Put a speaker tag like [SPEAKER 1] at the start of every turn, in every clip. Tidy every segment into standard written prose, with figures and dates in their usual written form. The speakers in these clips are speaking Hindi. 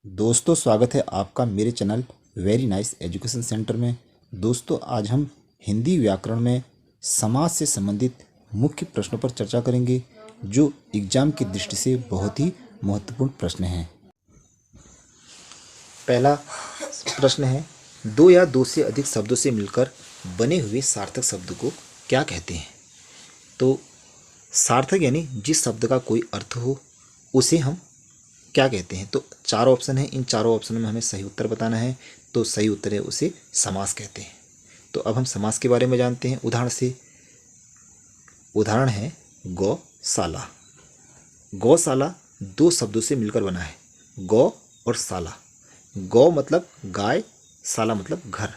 [SPEAKER 1] दोस्तों, स्वागत है आपका मेरे channel very nice education centre में। दोस्तों, आज हम हिंदी व्याकरण में समास से संबंधित मुख्य प्रश्नों पर चर्चा करेंगे जो एग्जाम की दृष्टि से बहुत ही महत्वपूर्ण प्रश्न हैं। पहला प्रश्न है, दो या दो से अधिक शब्दों से मिलकर बने हुए सार्थक शब्द को क्या कहते हैं? तो सार्थक यानी जिस शब्द का कोई अर्थ हो उसे हम क्या कहते हैं? तो चार ऑप्शन है, इन चारों ऑप्शन में हमें सही उत्तर बताना है। तो सही उत्तर है उसे समास कहते हैं। तो अब हम समास के बारे में जानते हैं उदाहरण से। उदाहरण है गौशाला। गौशाला दो शब्दों से मिलकर बना है, गौ और शाला। गौ मतलब गाय, शाला मतलब घर।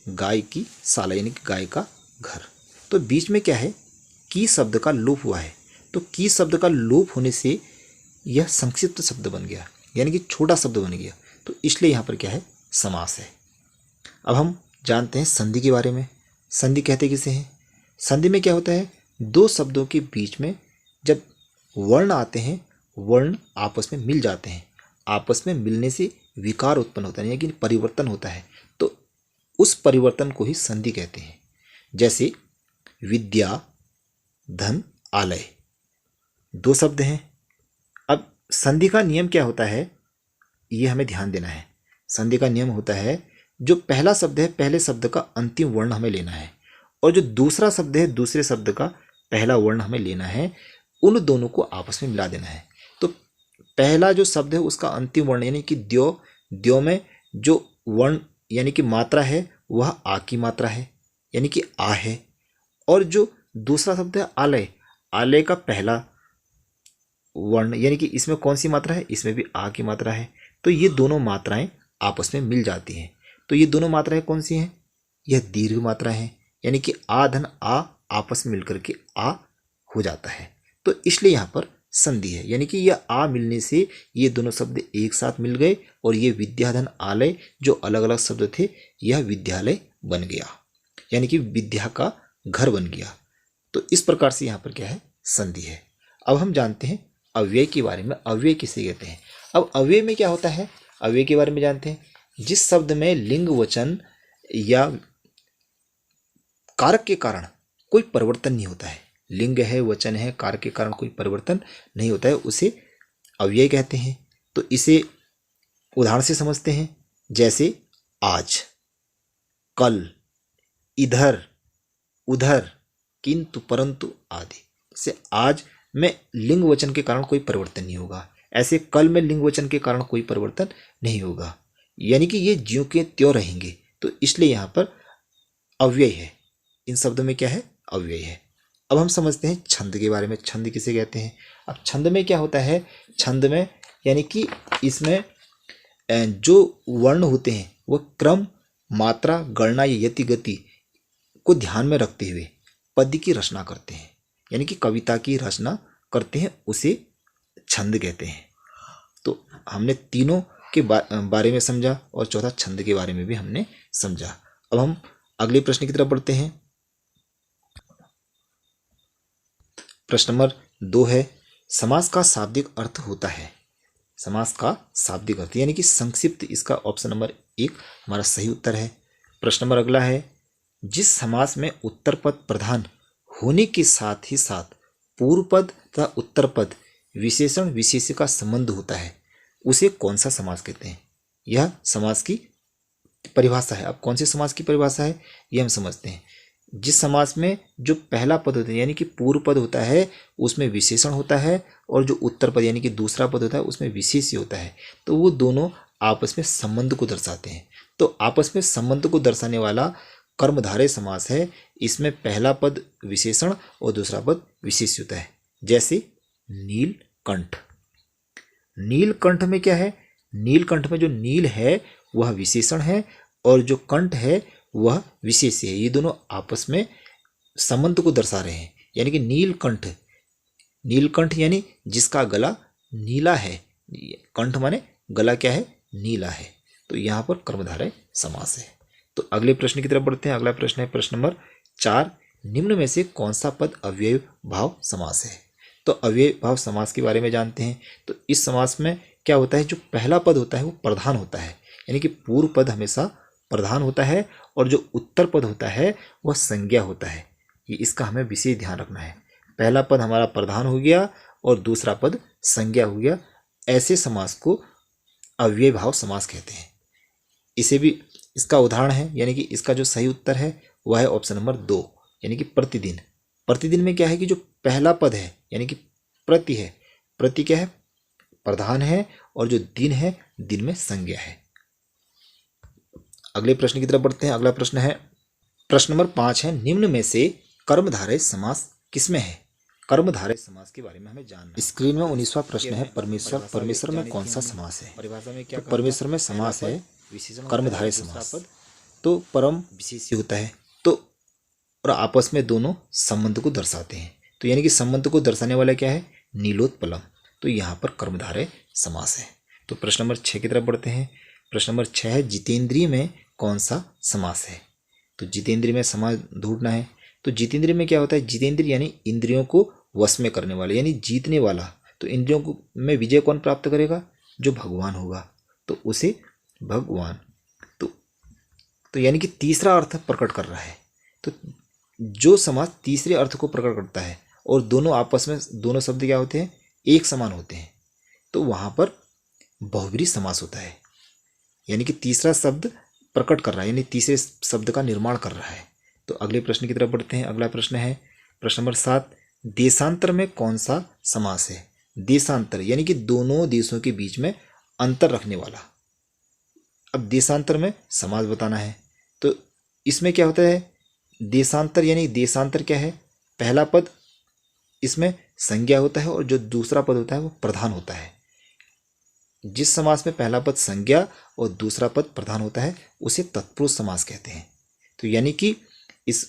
[SPEAKER 1] गाय की शाला यानी कि गाय का घर। तो बीच में क्या है, की शब्द का लोप हुआ है। तो की शब्द का लोप होने से यह संक्षिप्त शब्द बन गया, यानी कि छोटा शब्द बन गया। तो इसलिए यहाँ पर क्या है, समास है। अब हम जानते हैं संधि के बारे में। संधि कहते किसे हैं? संधि में क्या होता है, दो शब्दों के बीच में जब वर्ण आते हैं, वर्ण आपस में मिल जाते हैं, आपस में मिलने से विकार उत्पन्न होता है, यानी कि परिवर्तन होता है। तो उस परिवर्तन को ही संधि कहते हैं। जैसे विद्या, धन, आलय, दो शब्द हैं। अब संधि का नियम क्या होता है, ये हमें ध्यान देना है। संधि का नियम होता है, जो पहला शब्द है पहले शब्द का अंतिम वर्ण हमें लेना है, और जो दूसरा शब्द है दूसरे शब्द का पहला वर्ण हमें लेना है। उन दोनों को आपस में मिला देना है। तो पहला जो शब्द है उसका अंतिम वर्ण यानी कि द्यो, द्यो में जो वर्ण यानी कि मात्रा है वह आ की मात्रा है, यानी कि आ है। और जो दूसरा शब्द है आलय, आलय का पहला वर्ण यानी कि इसमें कौन सी मात्रा है, इसमें भी आ की मात्रा है। तो ये दोनों मात्राएं आपस में मिल जाती हैं। तो ये दोनों मात्राएं कौन सी हैं? यह दीर्घ मात्रा है, यानी कि आ धन आ आपस में मिलकर के आ हो जाता है। तो इसलिए यहाँ पर संधि है, यानी कि यह आ मिलने से ये दोनों शब्द एक साथ मिल गए, और ये विद्याधन आलय जो अलग अलग शब्द थे यह विद्यालय बन गया, यानी कि विद्या का घर बन गया। तो इस प्रकार से यहाँ पर क्या है, संधि है। अब हम जानते हैं अव्यय के बारे में। अव्यय किसे कहते हैं? अब अव्यय में क्या होता है, अव्यय के बारे में जानते हैं। जिस शब्द में लिंग, वचन या कारक के कारण कोई परिवर्तन नहीं होता है, लिंग है, वचन है, कारक के कारण कोई परिवर्तन नहीं होता है, उसे अव्यय कहते हैं। तो इसे उदाहरण से समझते हैं। जैसे आज, कल, इधर, उधर, किंतु, परंतु आदि। से आज में लिंग वचन के कारण कोई परिवर्तन नहीं होगा, ऐसे कल में लिंग वचन के कारण कोई परिवर्तन नहीं होगा, यानी कि ये ज्यों के त्यों रहेंगे। तो इसलिए यहाँ पर अव्यय है। इन शब्दों में क्या है, अव्यय है। अब हम समझते हैं छंद के बारे में। छंद किसे कहते हैं? अब छंद में क्या होता है, छंद में यानी कि इसमें जो वर्ण होते हैं वह क्रम, मात्रा, गणना या यति, गति को ध्यान में रखते हुए पद्य की रचना करते हैं, यानी कि कविता की रचना करते हैं, उसे छंद कहते हैं। तो हमने तीनों के बारे में समझा, और चौथा छंद के बारे में भी हमने समझा। अब हम अगले प्रश्न की तरफ बढ़ते हैं। प्रश्न नंबर 2 है, समास का शाब्दिक अर्थ होता है। समास का शाब्दिक अर्थ यानी कि संक्षिप्त, इसका ऑप्शन नंबर 1 हमारा सही उत्तर है। प्रश्न नंबर अगला है, जिस समास में उत्तर पद प्रधान होने के साथ ही साथ पूर्व पद तथा उत्तर पद विशेषण विशेष्य का संबंध होता है उसे कौन सा समास कहते हैं? यह समास की परिभाषा है। अब कौन से समास की परिभाषा है यह हम समझते हैं। जिस समास में जो पहला पद होता है यानी कि पूर्व पद होता है उसमें विशेषण होता है, और जो उत्तर पद यानी कि दूसरा पद होता है उसमें विशेष्य होता है, तो वो दोनों आपस में संबंध को दर्शाते हैं। तो आपस में संबंध को दर्शाने वाला कर्मधारय समास है। इसमें पहला पद विशेषण और दूसरा पद विशेष्य होता है। जैसे नीलकंठ। नीलकंठ में क्या है, नीलकंठ में जो नील है वह विशेषण है, और जो कंठ है वह विशेष्य है। ये दोनों आपस में संबंध को दर्शा रहे हैं, यानी कि नीलकंठ, नीलकंठ यानी जिसका गला नीला है। कंठ माने गला क्या है, नीला है। तो यहाँ पर कर्मधारय समास है। तो अगले प्रश्न की तरफ बढ़ते हैं। अगला प्रश्न है प्रश्न नंबर 4, निम्न में से कौन सा पद अव्यय भाव समास है? तो अव्यय भाव समास के बारे में जानते हैं। तो इस समास में क्या होता है, जो पहला पद होता है वो प्रधान होता है, यानी कि पूर्व पद हमेशा प्रधान होता है और जो उत्तर पद होता है वह संज्ञा होता है। ये इसका हमें विशेष ध्यान रखना है। पहला पद हमारा प्रधान हो गया और दूसरा पद संज्ञा हो गया, ऐसे समास को अव्यय भाव समास कहते हैं। इसे भी इसका उदाहरण है, यानी कि इसका जो सही उत्तर है वह है ऑप्शन नंबर 2, यानी कि प्रतिदिन। प्रतिदिन में क्या है कि जो पहला पद है यानी कि प्रति है, प्रति क्या है, प्रधान है, और जो दिन है दिन में संज्ञा है। अगले प्रश्न की तरफ बढ़ते हैं। अगला प्रश्न है, प्रश्न नंबर 5 है, निम्न में से कर्मधारय समास किसमें है? कर्मधारय समास के बारे में हमें जानना है। स्क्रीन में 19वां प्रश्न है, परमेश्वर। परमेश्वर में कौन सा समास है? परिभाषा में क्या? तो परमेश्वर में समास है कर्मधारय समास। तो परम विशेष्य होता है, तो और आपस में दोनों संबंध को दर्शाते हैं, तो यानी कि संबंध को दर्शाने वाला क्या है, नीलोत्पलम। तो यहाँ पर कर्मधारय समास है। तो प्रश्न नंबर 6 की तरफ बढ़ते हैं। प्रश्न नंबर 6 है, जितेंद्रिय में कौन सा समास है? तो जितेंद्रिय में समास ढूंढना है। तो जितेंद्रिय में क्या होता है, जितेंद्रिय यानी इंद्रियों को वश में करने वाला, यानी जीतने वाला। तो इंद्रियों को में विजय कौन प्राप्त करेगा, जो भगवान होगा, तो उसे भगवान। तो यानी कि तीसरा अर्थ प्रकट कर रहा है। तो जो समास तीसरे अर्थ को प्रकट करता है और दोनों आपस में, दोनों शब्द क्या होते हैं, एक समान होते हैं, तो वहां पर बहुब्रीहि समास होता है, यानी कि तीसरा शब्द प्रकट कर रहा है, यानी तीसरे शब्द का निर्माण कर रहा है। तो अगले प्रश्न की तरफ बढ़ते हैं। अगला प्रश्न है प्रश्न नंबर 7, देशांतर में कौन सा समास है? देशांतर यानी कि दोनों देशों के बीच में अंतर रखने वाला। अब देशांतर में समास बताना है, तो इसमें क्या होता है, देशांतर यानी देशांतर क्या है, पहला पद इसमें संज्ञा होता है और जो दूसरा पद होता है वो प्रधान होता है। जिस समास में पहला पद संज्ञा और दूसरा पद प्रधान होता है उसे तत्पुरुष समास कहते हैं। तो यानी कि इस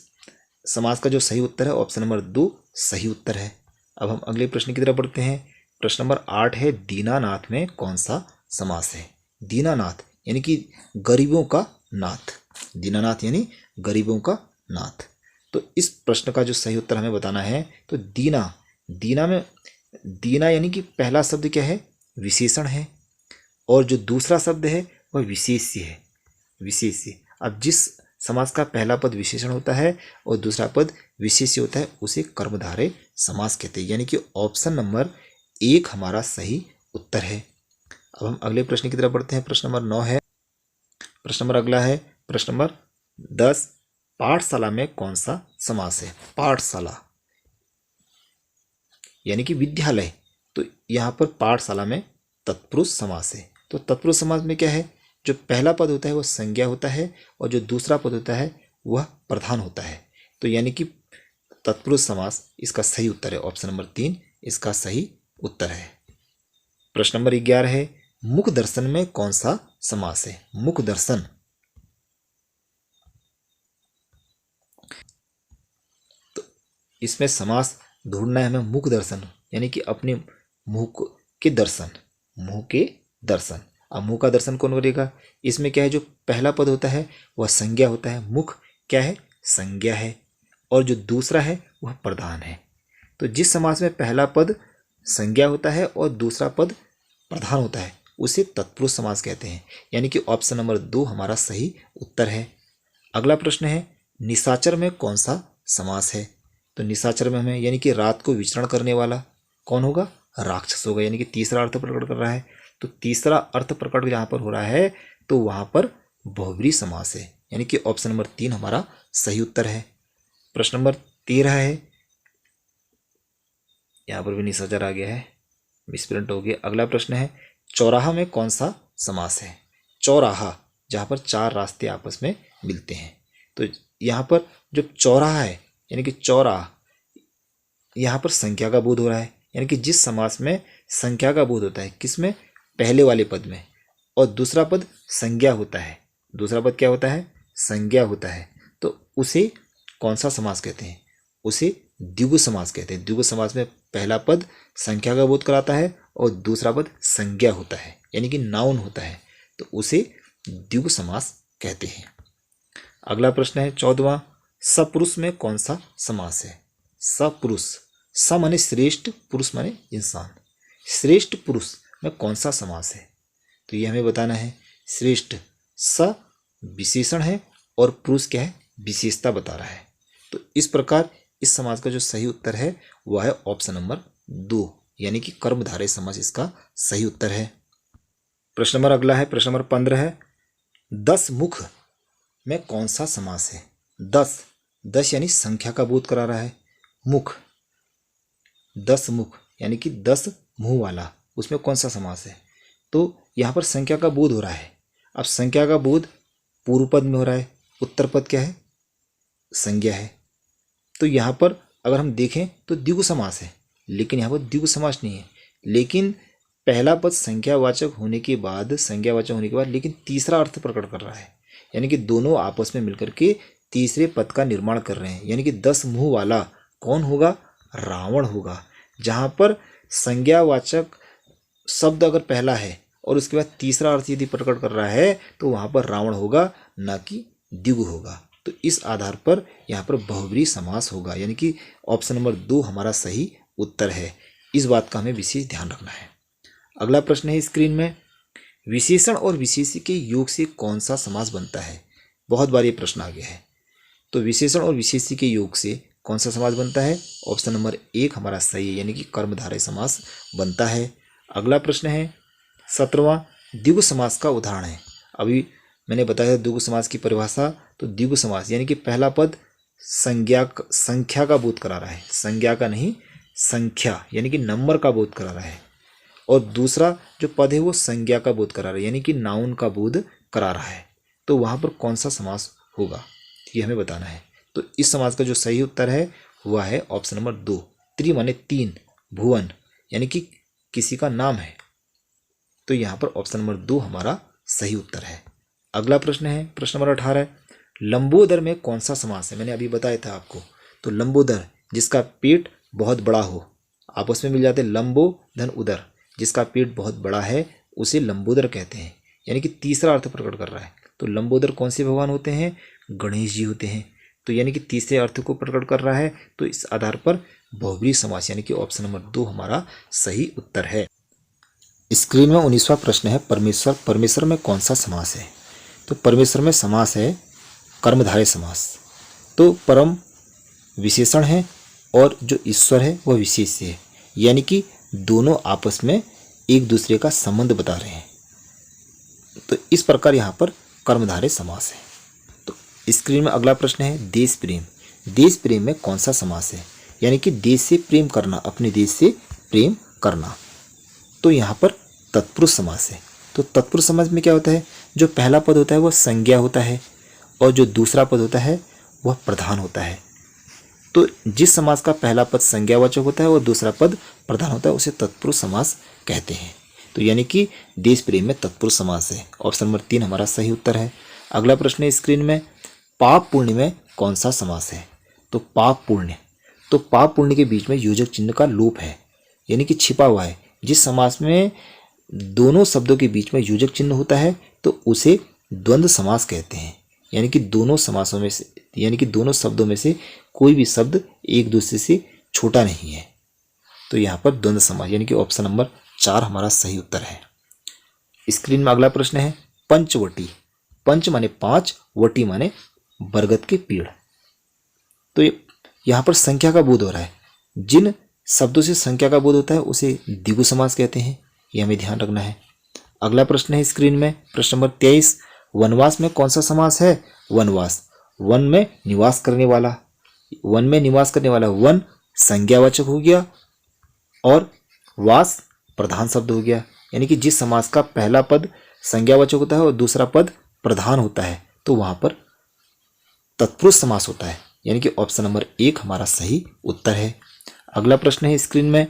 [SPEAKER 1] समास का जो सही उत्तर है ऑप्शन नंबर 2 सही उत्तर है। अब हम अगले प्रश्न की तरफ बढ़ते हैं। प्रश्न नंबर 8 है, दीनानाथ में कौन सा समास है? दीनानाथ यानी कि गरीबों का नाथ, दीनानाथ यानी गरीबों का नाथ। तो इस प्रश्न का जो सही उत्तर हमें बताना है, तो दीना, दीना में दीना यानी कि पहला शब्द क्या है, विशेषण है, और जो दूसरा शब्द है वह विशेष्य है, विशेष्य। अब जिस समास का पहला पद विशेषण होता है और दूसरा पद विशेष्य होता है उसे कर्मधारय समास कहते हैं, यानी कि ऑप्शन नंबर 1 हमारा सही उत्तर है। अब हम अगले प्रश्न की तरफ बढ़ते हैं। प्रश्न नंबर 9 है, प्रश्न नंबर अगला है प्रश्न नंबर 10, पाठशाला में कौन सा समास है? पाठशाला यानी कि विद्यालय, तो यहाँ पर पाठशाला में तत्पुरुष समास है। तो तत्पुरुष समास में क्या है, जो पहला पद होता है वह संज्ञा होता है और जो दूसरा पद होता है वह प्रधान होता है। तो यानी कि तत्पुरुष समास इसका सही उत्तर है, ऑप्शन नंबर 3 इसका सही उत्तर है। प्रश्न नंबर 11 है, मुख दर्शन में कौन सा समास है? मुख दर्शन, तो इसमें समास ढूंढना है हमें मुख दर्शन, यानी कि अपने मुंह के दर्शन, मुंह के दर्शन। अब मुंह का दर्शन कौन करेगा? इसमें क्या है, जो पहला पद होता है वह संज्ञा होता है, मुख क्या है, संज्ञा है, और जो दूसरा है वह प्रधान है। तो जिस समास में पहला पद संज्ञा होता है और दूसरा पद प्रधान होता है उसे तत्पुरुष समास कहते हैं, यानी कि ऑप्शन नंबर 2 हमारा सही उत्तर है। अगला प्रश्न है, निशाचर में कौन सा समास है? तो निशाचर में हमें यानी कि रात को विचरण करने वाला कौन होगा? राक्षस होगा, यानी कि तीसरा अर्थ प्रकट कर रहा है। तो तीसरा अर्थ प्रकट जहाँ पर हो रहा है तो वहाँ पर बहुब्रीहि समास है, यानी कि ऑप्शन नंबर 3 हमारा सही उत्तर है। प्रश्न नंबर 13 है, यहाँ पर भी निशाचर आ गया है, मिसप्रिंट हो गया। अगला प्रश्न है, चौराहा में कौन सा समास है? चौराहा जहाँ पर 4 रास्ते आपस में मिलते हैं, तो यहाँ पर जो चौराहा है यानी कि चौराहा, यहाँ पर संख्या का बोध हो रहा है, यानी कि जिस समास में संख्या का बोध होता है, किसमें? पहले वाले पद में, और दूसरा पद संज्ञा होता है। दूसरा पद क्या होता है? संज्ञा होता है। तो उसे कौन सा समास कहते हैं? उसे द्विगु समास कहते हैं। द्विगु समास में पहला पद संख्या का बोध कराता है और दूसरा पद संज्ञा होता है, यानी कि नाउन होता है, तो उसे द्विगु समास कहते हैं। अगला प्रश्न है 14वां, सपुरुष में कौन सा समास है? सपुरुष, स माने श्रेष्ठ, पुरुष माने इंसान, श्रेष्ठ पुरुष। में कौन सा समास है? तो ये हमें बताना है। श्रेष्ठ स विशेषण है और पुरुष क्या है? विशेषता बता रहा है। तो इस प्रकार इस समास का जो सही उत्तर है वह है ऑप्शन नंबर 2, यानी कि कर्मधारय समास इसका सही उत्तर है। प्रश्न नंबर अगला है, प्रश्न नंबर 15 है, 10 मुख में कौन सा समास है? 10 यानी संख्या का बोध करा रहा है। मुख 10 मुख यानी कि 10 मुंह वाला, उसमें कौन सा समास है? तो यहाँ पर संख्या का बोध हो रहा है। अब संख्या का बोध पूर्व पद में हो रहा है, उत्तर पद क्या है? संज्ञा है। तो यहाँ पर अगर हम देखें तो द्विगु समास है, लेकिन यहाँ पर द्विगु समास नहीं है। लेकिन पहला पद संज्ञावाचक होने के बाद लेकिन तीसरा अर्थ प्रकट कर रहा है, यानी कि दोनों आपस में मिलकर के तीसरे पद का निर्माण कर रहे हैं। यानी कि 10 मुंह वाला कौन होगा? रावण होगा। जहाँ पर संज्ञावाचक शब्द अगर पहला है और उसके बाद तीसरा अर्थ यदि प्रकट कर रहा है तो वहाँ पर रावण होगा, ना कि द्विगु होगा। तो इस आधार पर यहाँ पर बहुब्रीहि समास होगा, यानी कि ऑप्शन नंबर 2 हमारा सही उत्तर है। इस बात का हमें विशेष ध्यान रखना है। अगला प्रश्न है स्क्रीन में, विशेषण और विशेष्य के योग से कौन सा समास बनता है? बहुत बार ये प्रश्न आ गया है। तो विशेषण और विशेष्य के योग से कौन सा समास बनता है? ऑप्शन नंबर 1 हमारा सही है, यानी कि कर्मधारय समास बनता है। अगला प्रश्न है 17वां, द्विगु समास का उदाहरण है। अभी मैंने बताया द्विगु समास की परिभाषा। तो द्विगु समास यानी कि पहला पद संख्या का बोध करा रहा है, संज्ञा का नहीं, संख्या यानी कि नंबर का बोध करा रहा है। और दूसरा जो पद है वो संज्ञा का बोध करा रहा है, यानी कि नाउन का बोध करा रहा है। तो वहाँ पर कौन सा समास होगा ये हमें बताना है। तो इस समास का जो सही उत्तर है वह है ऑप्शन नंबर 2, त्रि माने 3, भुवन यानी कि किसी का नाम है। तो यहाँ पर ऑप्शन नंबर 2 हमारा सही उत्तर है। अगला प्रश्न है प्रश्न नंबर 18, लंबोदर में कौन सा समास है? मैंने अभी बताया था आपको। तो लंबोदर जिसका पेट बहुत बड़ा हो, आपस में मिल जाते हैं। लंबो धन उदर, जिसका पेट बहुत बड़ा है उसे लंबोदर कहते हैं, यानी कि तीसरा अर्थ प्रकट कर रहा है। तो लंबोदर कौन से भगवान होते हैं? गणेश जी होते हैं। तो यानी कि तीसरे अर्थ को प्रकट कर रहा है। तो इस आधार पर बहुब्रीहि समास यानी कि ऑप्शन नंबर 2 हमारा सही उत्तर है। स्क्रीन में 19वां प्रश्न है, परमेश्वर। परमेश्वर में कौन सा समास है? तो परमेश्वर में समास है कर्मधारय समास। तो परम विशेषण है और जो ईश्वर है वह विशेष्य है, यानी कि दोनों आपस में एक दूसरे का संबंध बता रहे हैं। तो इस प्रकार यहाँ पर कर्मधारय समास है। तो स्क्रीन में अगला प्रश्न है, देश प्रेम। देश प्रेम में कौन सा समास है? यानी कि देश से प्रेम करना, अपने देश से प्रेम करना। तो यहाँ पर तत्पुरुष समास है। तो तत्पुरुष समास में क्या होता है? जो पहला पद होता है वह संज्ञा होता है और जो दूसरा पद होता है वह प्रधान होता है। तो जिस समास का पहला पद संज्ञावाचक होता है और दूसरा पद प्रधान होता है उसे तत्पुरुष समास कहते हैं। तो यानी कि देश प्रेम में तत्पुरुष समास है। ऑप्शन नंबर 3 हमारा सही उत्तर है। अगला प्रश्न है स्क्रीन में, पाप पुण्य में कौन सा समास है? तो पाप पुण्य, तो पाप पुण्य के बीच में योजक चिन्ह का लोप है, यानी कि छिपा हुआ है। जिस समास में दोनों शब्दों के बीच में योजक चिन्ह होता है तो उसे द्वंद्व समास कहते हैं, यानी कि दोनों समासों में से, यानी कि दोनों शब्दों में से कोई भी शब्द एक दूसरे से छोटा नहीं है। तो यहाँ पर द्वंद्व समास यानी कि ऑप्शन नंबर 4 हमारा सही उत्तर है। स्क्रीन में अगला प्रश्न है, पंचवटी। पंच माने 5, वटी माने बरगद के पेड़। तो यहाँ पर संख्या का बोध हो रहा है। जिन शब्दों से संख्या का बोध होता है उसे द्विगु समास कहते हैं, ये हमें ध्यान रखना है। अगला प्रश्न है स्क्रीन में प्रश्न नंबर 23, वनवास में कौन सा समास है? वनवास, वन में निवास करने वाला। वन में निवास करने वाला, वन संज्ञावाचक हो गया और वास प्रधान शब्द हो गया, यानी कि जिस समास का पहला पद संज्ञावाचक होता है और दूसरा पद प्रधान होता है तो वहां पर तत्पुरुष समास होता है, यानी कि ऑप्शन नंबर 1 हमारा सही उत्तर है। अगला प्रश्न है स्क्रीन में,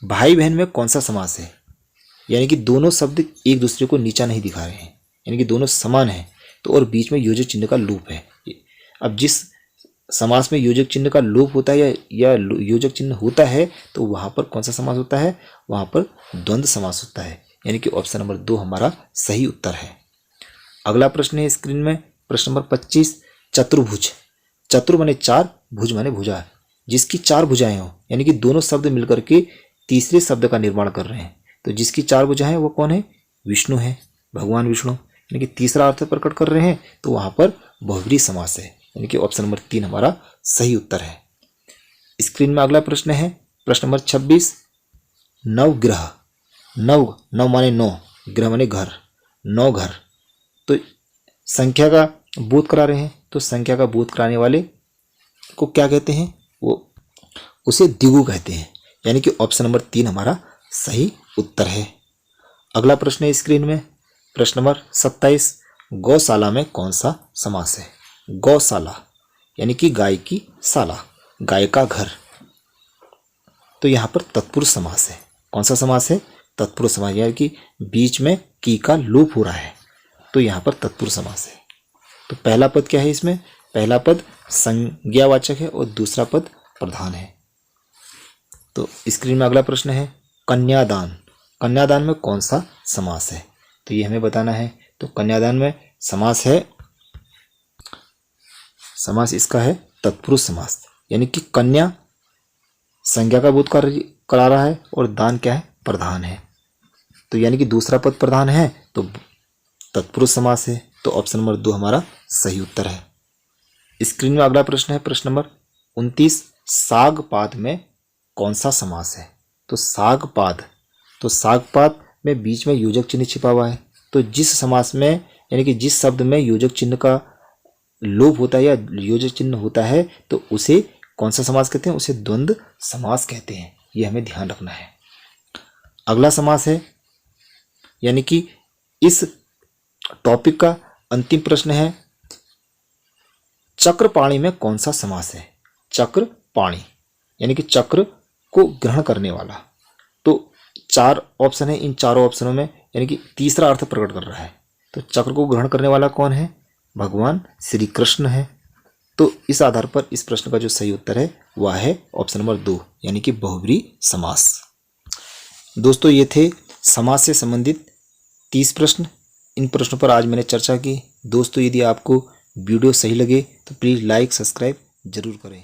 [SPEAKER 1] भाई बहन में कौन सा समास है? यानी कि दोनों शब्द एक दूसरे को नीचा नहीं दिखा रहे हैं, यानी कि दोनों समान हैं तो और बीच में योजक चिन्ह का लोप है। अब जिस समास में योजक चिन्ह का लोप होता है या योजक चिन्ह होता है तो वहां पर कौन सा समास होता है? वहां पर द्वंद्व समास होता है, यानी कि ऑप्शन नंबर 2 हमारा सही उत्तर है। अगला प्रश्न है स्क्रीन में प्रश्न नंबर 25, चतुर्भुज। चतुर माने 4, भुज माने भुजा, जिसकी 4 भुजाएं हो, यानी कि दोनों शब्द मिलकर के तीसरे शब्द का निर्माण कर रहे हैं। तो जिसकी 4 भुजा है वो कौन है? विष्णु है, भगवान विष्णु। यानी कि तीसरा अर्थ प्रकट कर रहे हैं तो वहां पर बहुव्रीहि समास है, यानी कि ऑप्शन नंबर 3 हमारा सही उत्तर है। स्क्रीन में अगला प्रश्न है प्रश्न नंबर 26। नवग्रह, नव माने 9, ग्रह माने घर, 9 घर। तो संख्या का बोध करा रहे हैं, तो संख्या का बोध कराने वाले को क्या कहते हैं? वो उसे द्विगु कहते हैं, यानी कि ऑप्शन नंबर 3 हमारा सही उत्तर है। अगला प्रश्न है स्क्रीन में प्रश्न नंबर 27। गौशाला में कौन सा समास है? गौशाला यानी कि गाय की शाला, गाय का घर। तो यहाँ पर तत्पुरुष समास है। कौन सा समास है? तत्पुरुष समास, यानी कि बीच में की का लोप हो रहा है, तो यहाँ पर तत्पुरुष समास है। तो पहला पद क्या है इसमें? पहला पद संज्ञावाचक है और दूसरा पद प्रधान है। तो स्क्रीन में अगला प्रश्न है कन्यादान, कन्यादान में कौन सा समास है? तो ये हमें बताना है। तो कन्यादान में समास है, समास इसका है तत्पुरुष समास, यानी कि कन्या संज्ञा का बोध करा रहा है और दान क्या है? प्रधान है। तो यानी कि दूसरा पद प्रधान है तो तत्पुरुष समास है। तो ऑप्शन नंबर 2 हमारा सही उत्तर है। स्क्रीन में अगला प्रश्न है प्रश्न नंबर 29। सागपाद में कौन सा समास है? तो सागपाद, तो सागपाद में बीच में योजक चिन्ह छिपा हुआ है। तो जिस समास में, यानी कि जिस शब्द में योजक चिन्ह का लोप होता है या योजक चिन्ह होता है तो उसे कौन सा समास कहते हैं? उसे द्वंद्व समास कहते हैं। ये हमें ध्यान रखना है। अगला समास है, यानी कि इस टॉपिक का अंतिम प्रश्न है चक्रपाणी में कौन सा समास है? चक्रपाणी यानी कि चक्र को ग्रहण करने वाला। तो 4 ऑप्शन है, इन चारों ऑप्शनों में यानी कि तीसरा अर्थ प्रकट कर रहा है। तो चक्र को ग्रहण करने वाला कौन है? भगवान श्री कृष्ण है। तो इस आधार पर इस प्रश्न का जो सही उत्तर है वह है ऑप्शन नंबर 2, यानी कि बहुव्रीहि समास। दोस्तों ये थे समास से संबंधित 30 प्रश्न। इन प्रश्नों पर आज मैंने चर्चा की। दोस्तों यदि आपको वीडियो सही लगे तो प्लीज़ लाइक सब्सक्राइब जरूर करें।